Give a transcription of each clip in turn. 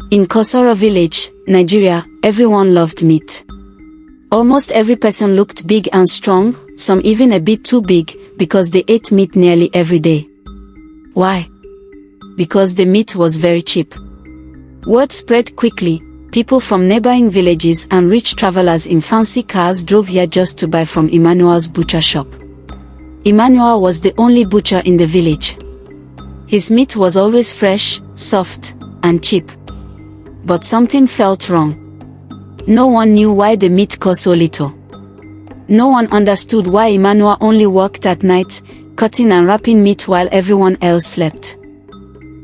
In Kosoro village, Nigeria, everyone loved meat. Almost every person looked big and strong, some even a bit too big, because they ate meat nearly every day. Why? Because the meat was very cheap. Word spread quickly. People from neighboring villages and rich travelers in fancy cars drove here just to buy from Emmanuel's butcher shop. Emmanuel was the only butcher in the village. His meat was always fresh, soft, and cheap. But something felt wrong. No one knew why the meat cost so little. No one understood why Emmanuel only worked at night, cutting and wrapping meat while everyone else slept.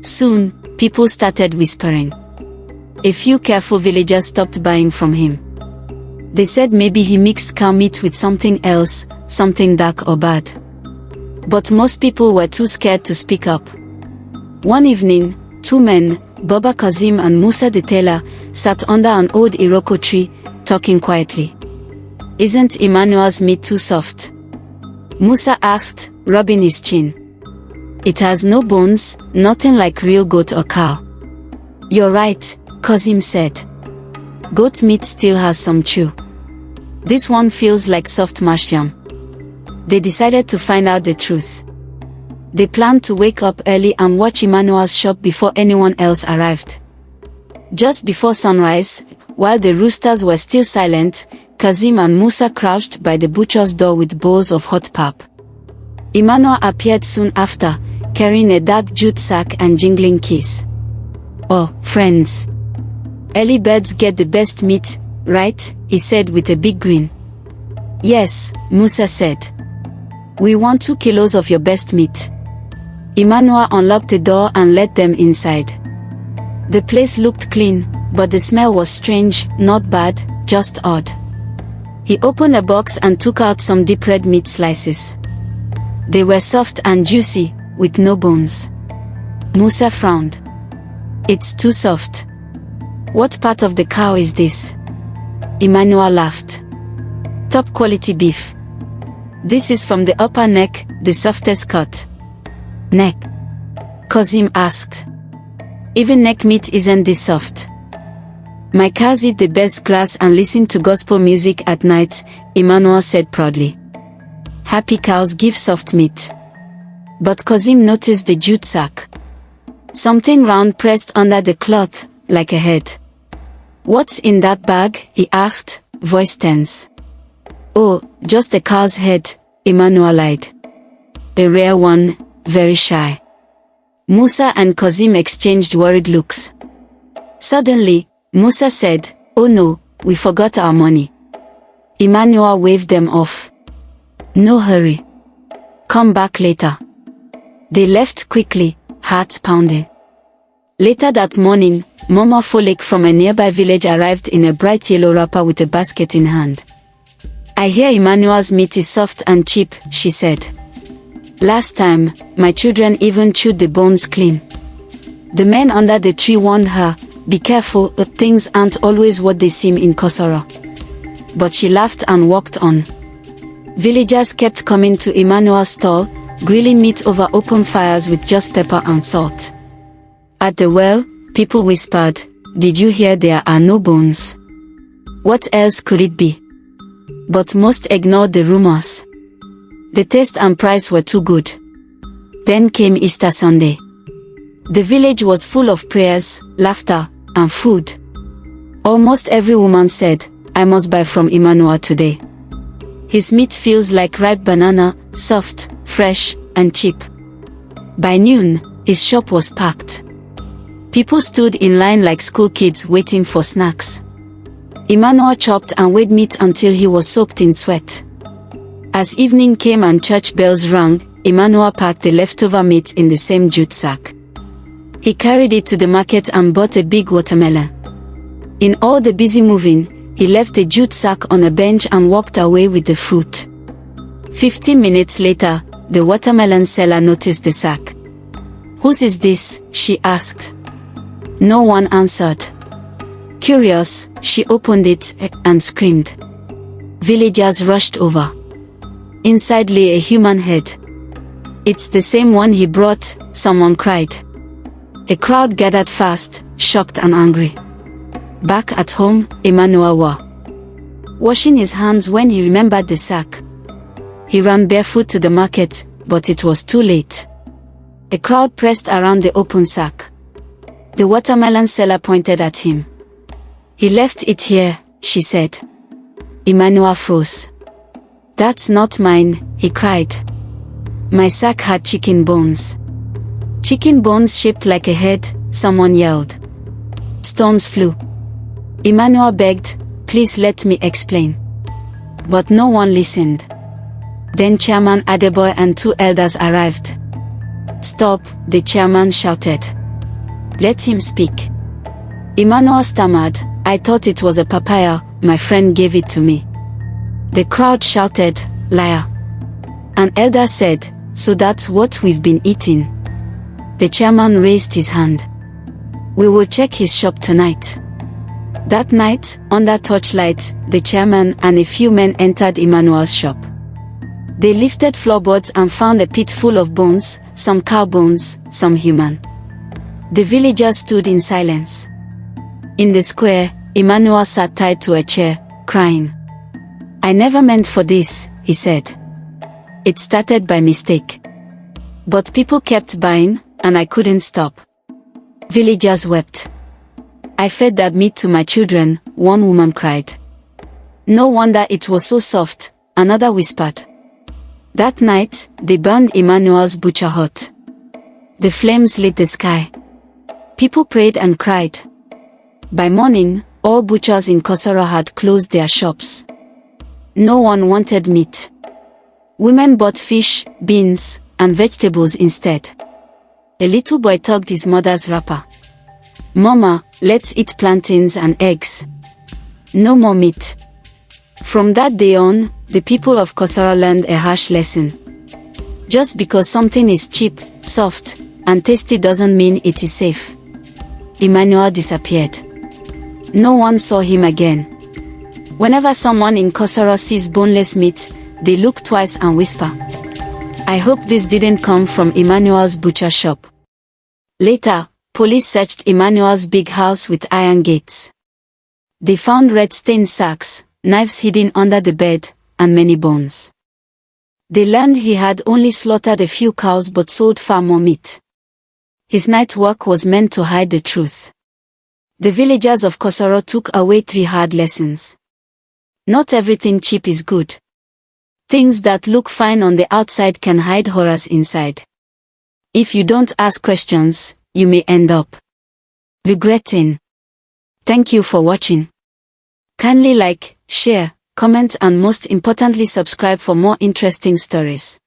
Soon, people started whispering. A few careful villagers stopped buying from him. They said maybe he mixed cow meat with something else, something dark or bad. But most people were too scared to speak up. One evening, two men, Baba Kazim and Musa the tailor, sat under an old Iroko tree, talking quietly. "Isn't Emmanuel's meat too soft?" Musa asked, rubbing his chin. "It has no bones, nothing like real goat or cow." "You're right," Kazim said. "Goat meat still has some chew. This one feels like soft mashed yam." They decided to find out the truth. They planned to wake up early and watch Emmanuel's shop before anyone else arrived. Just before sunrise, while the roosters were still silent, Kazim and Musa crouched by the butcher's door with bowls of hot pap. Emmanuel appeared soon after, carrying a dark jute sack and jingling keys. "Oh, friends. Early birds get the best meat, right?" he said with a big grin. "Yes," Musa said. "We want 2 kilos of your best meat." Emmanuel unlocked the door and let them inside. The place looked clean, but the smell was strange, not bad, just odd. He opened a box and took out some deep red meat slices. They were soft and juicy, with no bones. Musa frowned. "It's too soft." "What part of the cow is this?" Emmanuel laughed. "Top quality beef. This is from the upper neck, the softest cut." "Neck?" Kazim asked. "Even neck meat isn't this soft." "My cows eat the best grass and listen to gospel music at night," Emmanuel said proudly. "Happy cows give soft meat." But Kazim noticed the jute sack. Something round pressed under the cloth, like a head. "What's in that bag?" he asked, voice tense. "Oh, just a cow's head," Emmanuel lied. "A rare one, very shy." Musa and Kazim exchanged worried looks. Suddenly, Musa said, "Oh no, we forgot our money." Emmanuel waved them off. "No hurry. Come back later." They left quickly, hearts pounding. Later that morning, Mama Folek from a nearby village arrived in a bright yellow wrapper with a basket in hand. "I hear Emmanuel's meat is soft and cheap," she said. "Last time, my children even chewed the bones clean." The men under the tree warned her, "Be careful, things aren't always what they seem in Kosoro." But she laughed and walked on. Villagers kept coming to Emmanuel's stall, grilling meat over open fires with just pepper and salt. At the well, people whispered, "Did you hear there are no bones? What else could it be?" But most ignored the rumors. The taste and price were too good. Then came Easter Sunday. The village was full of prayers, laughter, and food. Almost every woman said, "I must buy from Emmanuel today. His meat feels like ripe banana, soft, fresh, and cheap." By noon, his shop was packed. People stood in line like school kids waiting for snacks. Emmanuel chopped and weighed meat until he was soaked in sweat. As evening came and church bells rang, Emmanuel packed the leftover meat in the same jute sack. He carried it to the market and bought a big watermelon. In all the busy moving, he left the jute sack on a bench and walked away with the fruit. 15 minutes later, the watermelon seller noticed the sack. "Whose is this?" she asked. No one answered. Curious, she opened it and screamed. Villagers rushed over. Inside lay a human head. "It's the same one he brought," someone cried. A crowd gathered fast, shocked and angry. Back at home, Emmanuel was washing his hands when he remembered the sack. He ran barefoot to the market, but it was too late. A crowd pressed around the open sack. The watermelon seller pointed at him. "He left it here," she said. Emmanuel froze. "That's not mine," he cried. "My sack had chicken bones." "Chicken bones shaped like a head," someone yelled. Stones flew. Emmanuel begged, "Please let me explain." But no one listened. Then Chairman Adeboy and two elders arrived. "Stop," the chairman shouted. "Let him speak." Emmanuel stammered, "I thought it was a papaya, my friend gave it to me." The crowd shouted, "Liar." An elder said, "So that's what we've been eating." The chairman raised his hand. "We will check his shop tonight." That night, under torchlight, the chairman and a few men entered Emmanuel's shop. They lifted floorboards and found a pit full of bones, some cow bones, some human. The villagers stood in silence. In the square, Emmanuel sat tied to a chair, crying. "I never meant for this," he said. "It started by mistake. But people kept buying, and I couldn't stop." Villagers wept. "I fed that meat to my children," one woman cried. "No wonder it was so soft," another whispered. That night, they burned Emmanuel's butcher hut. The flames lit the sky. People prayed and cried. By morning, all butchers in Kosoro had closed their shops. No one wanted meat. Women bought fish, beans, and vegetables instead. A little boy tugged his mother's wrapper. "Mama, let's eat plantains and eggs. No more meat." From that day on, the people of Kosoro learned a harsh lesson. Just because something is cheap, soft, and tasty doesn't mean it is safe. Emmanuel disappeared. No one saw him again. Whenever someone in Kosoro sees boneless meat, they look twice and whisper, "I hope this didn't come from Emmanuel's butcher shop." Later, police searched Emmanuel's big house with iron gates. They found red-stained sacks, knives hidden under the bed, and many bones. They learned he had only slaughtered a few cows but sold far more meat. His night work was meant to hide the truth. The villagers of Kosoro took away 3 hard lessons. Not everything cheap is good. Things that look fine on the outside can hide horrors inside. If you don't ask questions, you may end up regretting. Thank you for watching. Kindly like, share, comment and most importantly subscribe for more interesting stories.